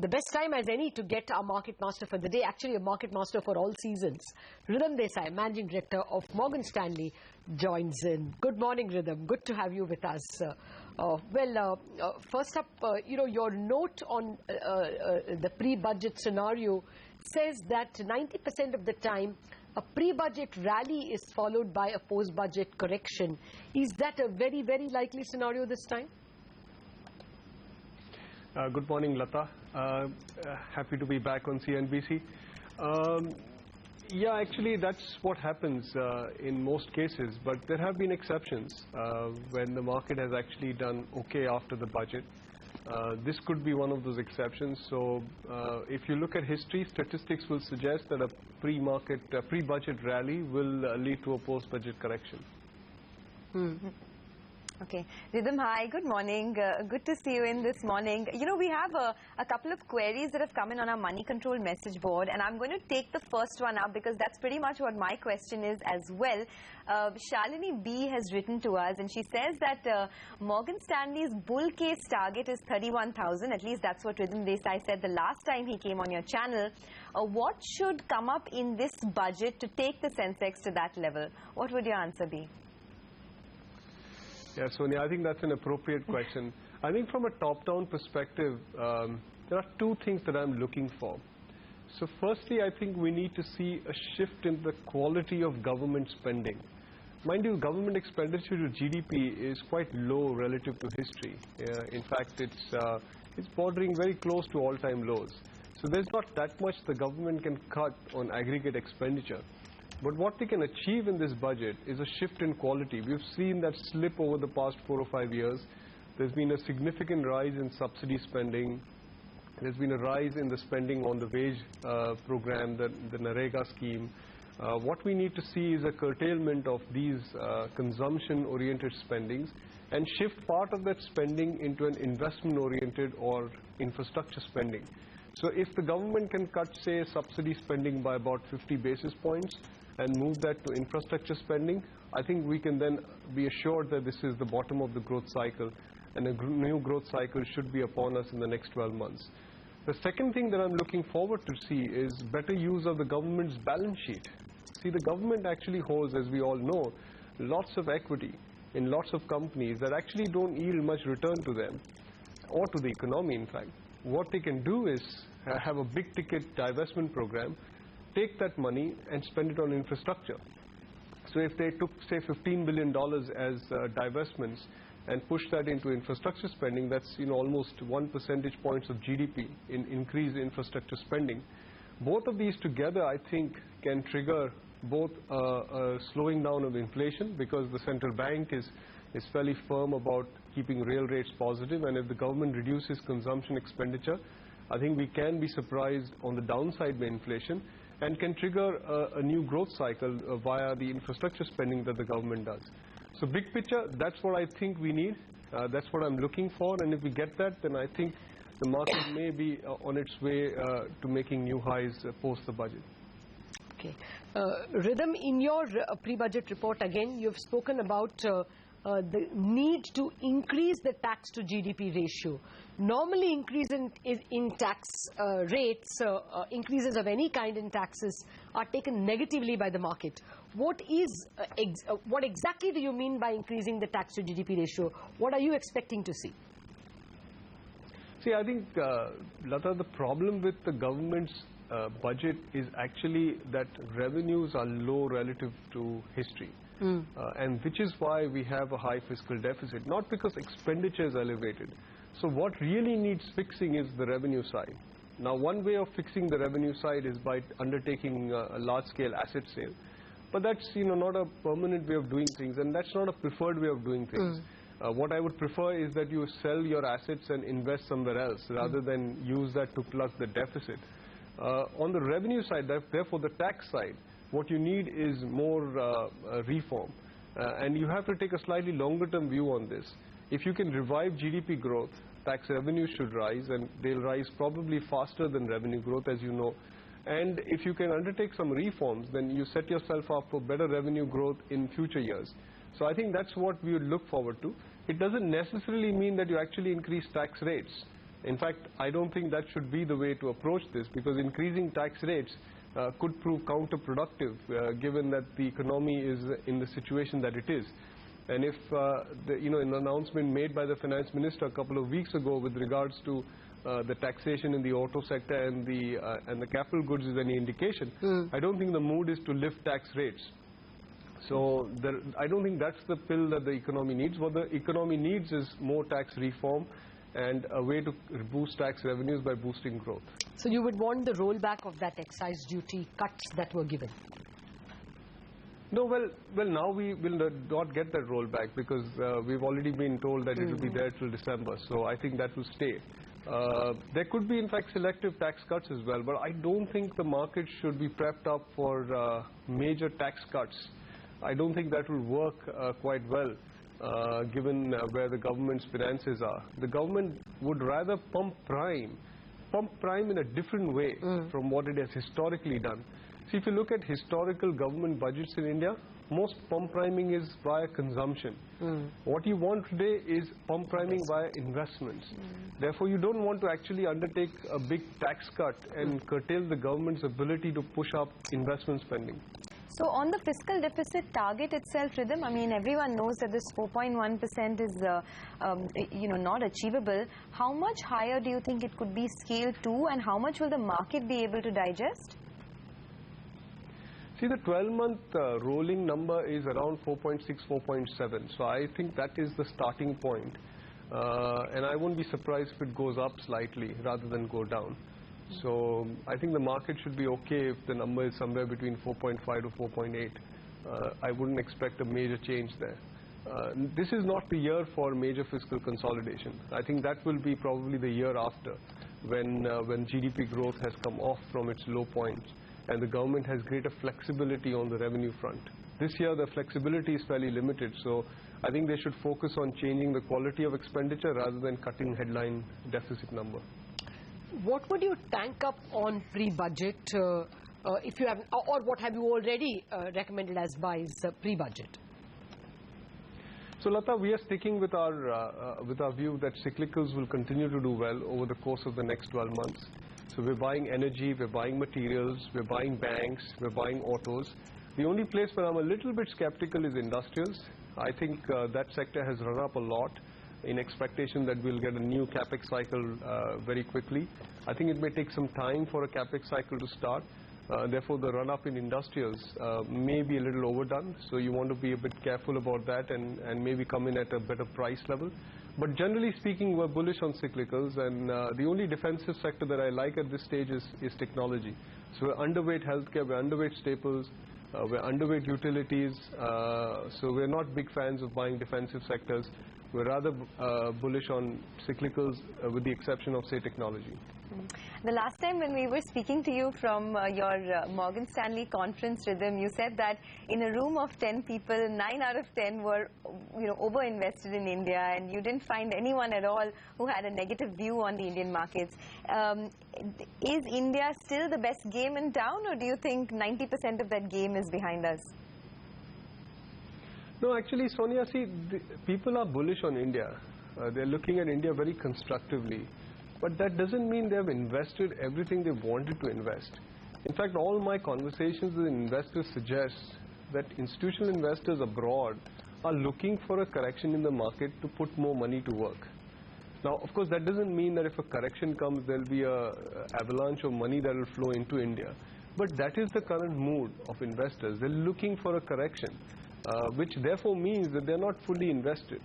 the best time as any to get our market master for the day, actually a market master for all seasons. Ridham Desai, Managing Director of Morgan Stanley, joins in. Good morning, Ridham. Good to have you with us. First up, your note on the pre-budget scenario says that 90% of the time a pre-budget rally is followed by a post-budget correction. Is that a very, very likely scenario this time? Good morning, Lata. Happy to be back on CNBC. Yeah, actually, that's what happens in most cases, but there have been exceptions when the market has actually done okay after the budget. This could be one of those exceptions. So if you look at history, statistics will suggest that a pre-budget rally will lead to a post-budget correction. Okay. Ridham, hi, good morning. Good to see you in this morning. You know, we have a couple of queries that have come in on our money control message board, and I'm going to take the first one up because that's pretty much what my question is as well. Shalini B has written to us, and she says that Morgan Stanley's bull case target is 31,000. At least that's what Ridham Desai said the last time he came on your channel. What should come up in this budget to take the Sensex to that level? What would your answer be? Yeah, Sonia, I think that's an appropriate question. I think from a top-down perspective, there are two things that I'm looking for. So firstly, I think we need to see a shift in the quality of government spending. Mind you, government expenditure to GDP is quite low relative to history. In fact, it's bordering very close to all-time lows. So there's not that much the government can cut on aggregate expenditure. But what they can achieve in this budget is a shift in quality. We've seen that slip over the past 4 or 5 years. There's been a significant rise in subsidy spending. There's been a rise in the spending on the wage program, the NREGA scheme. What we need to see is a curtailment of these consumption-oriented spendings and shift part of that spending into an investment-oriented or infrastructure spending. So if the government can cut, say, subsidy spending by about 50 basis points and move that to infrastructure spending, I think we can then be assured that this is the bottom of the growth cycle, and a new growth cycle should be upon us in the next 12 months. The second thing that I'm looking forward to see is better use of the government's balance sheet. See, the government actually holds, as we all know, lots of equity in lots of companies that actually don't yield much return to them or to the economy, in fact. What they can do is have a big-ticket divestment program, take that money and spend it on infrastructure. So if they took, say, $15 billion as divestments and push that into infrastructure spending, that's almost 1 percentage points of GDP in increased infrastructure spending. Both of these together, I think, can trigger both a slowing down of inflation, because the central bank is fairly firm about keeping real rates positive, and if the government reduces consumption expenditure, I think we can be surprised on the downside by inflation and can trigger a new growth cycle via the infrastructure spending that the government does. So big picture, that's what I think we need. That's what I'm looking for, and if we get that, then I think the market may be on its way to making new highs post the budget. Okay. Ridham, in your pre-budget report, again, you've spoken about the need to increase the tax to GDP ratio. Normally, increase in tax rates, increases of any kind in taxes are taken negatively by the market. What exactly do you mean by increasing the tax to GDP ratio? What are you expecting to see? See, I think, Lata, the problem with the government's budget is actually that revenues are low relative to history. And which is why we have a high fiscal deficit, not because expenditure is elevated. So what really needs fixing is the revenue side. Now, one way of fixing the revenue side is by undertaking a large-scale asset sale. But that's not a permanent way of doing things, and that's not a preferred way of doing things. What I would prefer is that you sell your assets and invest somewhere else rather than use that to plug the deficit. On the revenue side, therefore the tax side, what you need is more reform. And you have to take a slightly longer term view on this. If you can revive GDP growth, tax revenues should rise, and they'll rise probably faster than revenue growth, as you know. And if you can undertake some reforms, then you set yourself up for better revenue growth in future years. So I think that's what we would look forward to. It doesn't necessarily mean that you actually increase tax rates. In fact, I don't think that should be the way to approach this, because increasing tax rates could prove counterproductive given that the economy is in the situation that it is. And if, an announcement made by the finance minister a couple of weeks ago with regards to the taxation in the auto sector and the capital goods is any indication, I don't think the mood is to lift tax rates. So I don't think that's the pill that the economy needs. What the economy needs is more tax reform and a way to boost tax revenues by boosting growth. So you would want the rollback of that excise duty cuts that were given? No, well, now we will not get that rollback because we've already been told that it will be there till December. So I think that will stay. There could be, in fact, selective tax cuts as well, but I don't think the market should be prepped up for major tax cuts. I don't think that will work quite well, given where the government's finances are. The government would rather pump prime in a different way from what it has historically done. See, if you look at historical government budgets in India, most pump priming is via consumption. What you want today is pump priming via investments. Therefore, you don't want to actually undertake a big tax cut and curtail the government's ability to push up investment spending. So on the fiscal deficit target itself, Ridhim, I mean, everyone knows that this 4.1% is, not achievable. How much higher do you think it could be scaled to, and how much will the market be able to digest? See, the 12-month rolling number is around 4.6, 4.7. So I think that is the starting point. And I won't be surprised if it goes up slightly rather than go down. So I think the market should be okay if the number is somewhere between 4.5 to 4.8. I wouldn't expect a major change there. This is not the year for major fiscal consolidation. I think that will be probably the year after, when GDP growth has come off from its low point and the government has greater flexibility on the revenue front. This year the flexibility is fairly limited, so I think they should focus on changing the quality of expenditure rather than cutting headline deficit number. What would you tank up on pre-budget if you have, or what have you already recommended as buys pre-budget? So Lata, we are sticking with our view that cyclicals will continue to do well over the course of the next 12 months. So we're buying energy, we're buying materials, we're buying banks, we're buying autos. The only place where I'm a little bit skeptical is industrials. I think that sector has run up a lot in expectation that we'll get a new capex cycle very quickly. I think it may take some time for a capex cycle to start. Therefore, the run-up in industrials may be a little overdone. So you want to be a bit careful about that and maybe come in at a better price level. But generally speaking, we're bullish on cyclicals, and the only defensive sector that I like at this stage is technology. So we're underweight healthcare, we're underweight staples, we're underweight utilities. So we're not big fans of buying defensive sectors. We're rather bullish on cyclicals with the exception of, say, technology. The last time when we were speaking to you from your Morgan Stanley conference, Ridhim, you said that in a room of 10 people, 9 out of 10 were, over-invested in India, and you didn't find anyone at all who had a negative view on the Indian markets. Is India still the best game in town, or do you think 90% of that game is behind us? No, actually, Sonia, see, people are bullish on India. They're looking at India very constructively. But that doesn't mean they have invested everything they wanted to invest. In fact, all my conversations with investors suggest that institutional investors abroad are looking for a correction in the market to put more money to work. Now, of course, that doesn't mean that if a correction comes, there'll be an avalanche of money that will flow into India. But that is the current mood of investors. They're looking for a correction, which therefore means that they're not fully invested.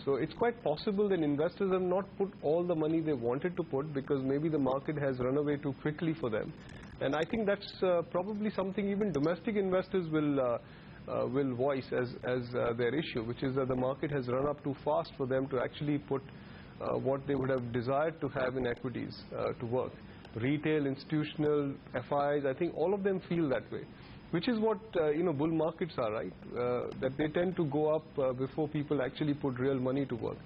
So it's quite possible that investors have not put all the money they wanted to put because maybe the market has run away too quickly for them. And I think that's probably something even domestic investors will voice as their issue, which is that the market has run up too fast for them to actually put what they would have desired to have in equities to work. Retail, institutional, FIs, I think all of them feel that way. Which is what bull markets are, right? That they tend to go up before people actually put real money to work.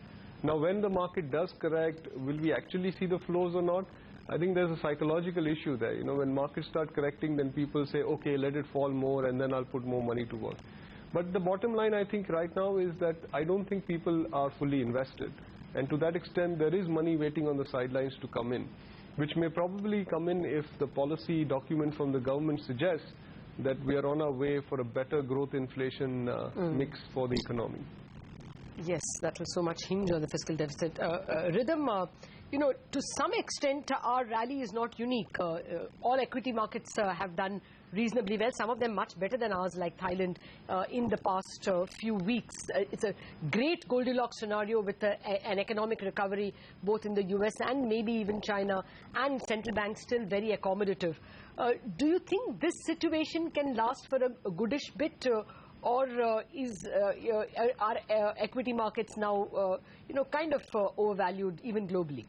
Now, when the market does correct, will we actually see the flows or not? I think there's a psychological issue there. When markets start correcting, then people say, okay, let it fall more, and then I'll put more money to work. But the bottom line, I think, right now is that I don't think people are fully invested. And to that extent, there is money waiting on the sidelines to come in, which may probably come in if the policy document from the government suggests that we are on our way for a better growth inflation mix for the economy. Yes, that was so much hinge on the fiscal deficit. Rhythm, you know, to some extent, our rally is not unique. All equity markets have done reasonably well, some of them much better than ours, like Thailand, in the past few weeks. It's a great Goldilocks scenario with an economic recovery both in the US and maybe even China, and central banks still very accommodative. Do you think this situation can last for a goodish bit? Or are equity markets now, kind of overvalued even globally?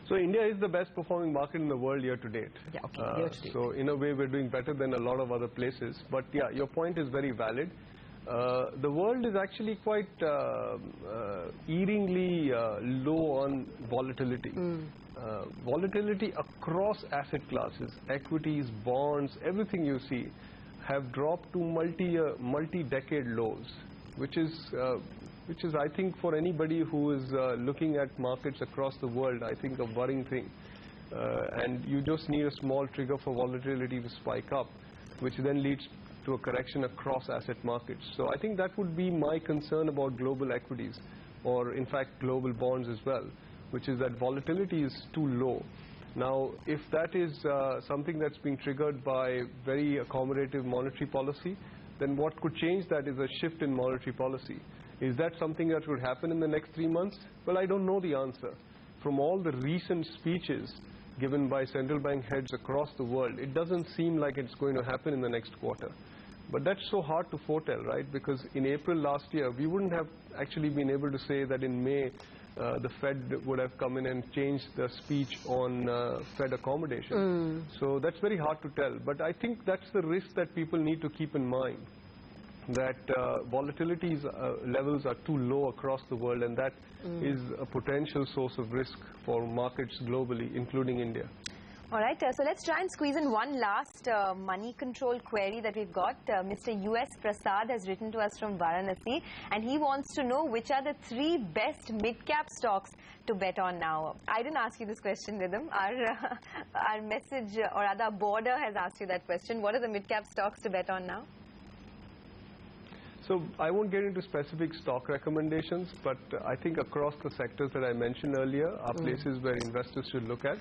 So India is the best performing market in the world year to date. Yeah, okay, year to date. So in a way, we're doing better than a lot of other places. But yeah, your point is very valid. The world is actually quite eeringly low on volatility. Volatility across asset classes, equities, bonds, everything you see, have dropped to multi-decade lows, which is I think for anybody who is looking at markets across the world, I think a worrying thing. And you just need a small trigger for volatility to spike up, which then leads to a correction across asset markets. So I think that would be my concern about global equities, or in fact global bonds as well, which is that volatility is too low. Now, if that is something that's being triggered by very accommodative monetary policy, then what could change that is a shift in monetary policy. Is that something that would happen in the next 3 months? Well, I don't know the answer. From all the recent speeches given by central bank heads across the world, it doesn't seem like it's going to happen in the next quarter. But that's so hard to foretell, right? Because in April last year, we wouldn't have actually been able to say that in May, the Fed would have come in and changed the speech on Fed accommodation. So that's very hard to tell. But I think that's the risk that people need to keep in mind, that volatility levels are too low across the world, and that is a potential source of risk for markets globally, including India. All right, so let's try and squeeze in one last money control query that we've got. Mr. U.S. Prasad has written to us from Varanasi, and he wants to know which are the 3 best mid-cap stocks to bet on now. I didn't ask you this question, Rhythm. Our message, or rather border, has asked you that question. What are the mid-cap stocks to bet on now? So I won't get into specific stock recommendations, but I think across the sectors that I mentioned earlier are places where investors should look at.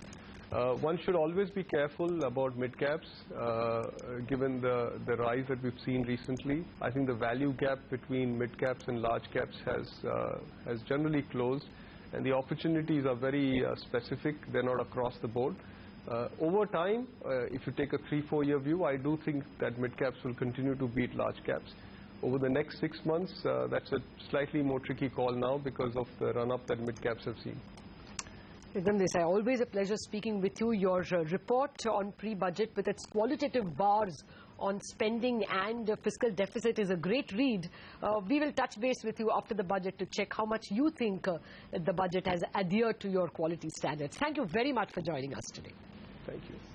One should always be careful about mid-caps, given the rise that we've seen recently. I think the value gap between mid-caps and large caps has generally closed, and the opportunities are very specific. They're not across the board. Over time, if you take a 3-4 year view, I do think that mid-caps will continue to beat large caps. Over the next 6 months, that's a slightly more tricky call now because of the run-up that mid-caps have seen. Rhythm Desai, always a pleasure speaking with you. Your report on pre-budget with its qualitative bars on spending and fiscal deficit is a great read. We will touch base with you after the budget to check how much you think the budget has adhered to your quality standards. Thank you very much for joining us today. Thank you.